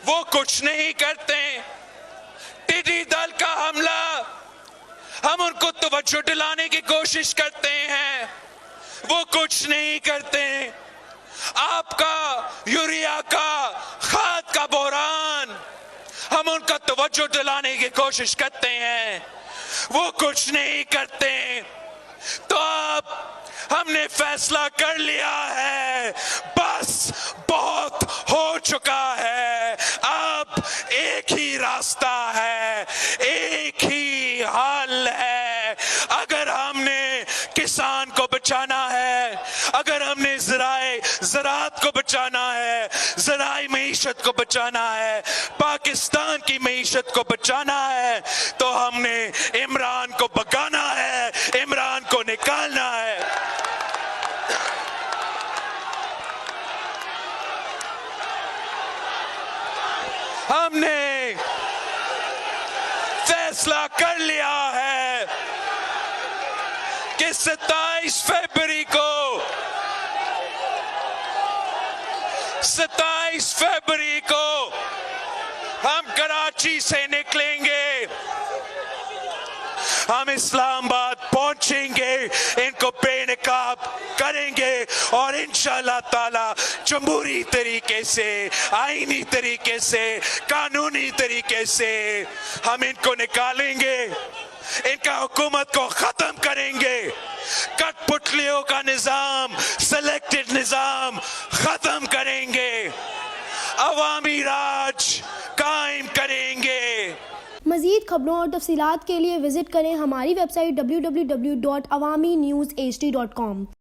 وہ کچھ نہیں کرتے. ٹڈی دل کا حملہ, ہم ان کو توجہ دلانے کی کوشش کرتے ہیں, وہ کچھ نہیں کرتے. آپ کا یوریا کا کھاد کا بحران, ہم ان کا توجہ دلانے کی کوشش کرتے ہیں, وہ کچھ نہیں کرتے. تو اب ہم نے فیصلہ کر لیا ہے, بس بہت ہو چکا ہے. اب ایک ہی راستہ ہے, ایک ہی حل ہے. اگر ہم نے کسان کو بچانا ہے, اگر ہم نے زراعت کو بچانا ہے, زرعی معیشت کو بچانا ہے, پاکستان کی معیشت کو بچانا ہے, تو ہم نے عمران کو بھگانا ہے, عمران کو نکالنا ہے. ہم نے فیصلہ کر لیا ہے کہ 27 فروری کو ہم کراچی سے نکلیں گے, ہم اسلام آباد پہنچیں گے, ان کو بے نقاب کریں گے, اور انشاءاللہ تعالی جمہوری طریقے سے, آئینی طریقے سے, قانونی طریقے سے ہم ان کو نکالیں گے, ان کا حکومت کو ختم کریں گے. کٹ پتلیوں کا نظام, سلیکٹڈ نظام ختم کریں گے, عوامی راج قائم کریں گے. مزید خبروں اور تفصیلات کے لیے وزٹ کریں ہماری ویب سائٹ www.awamiNewsHD.com.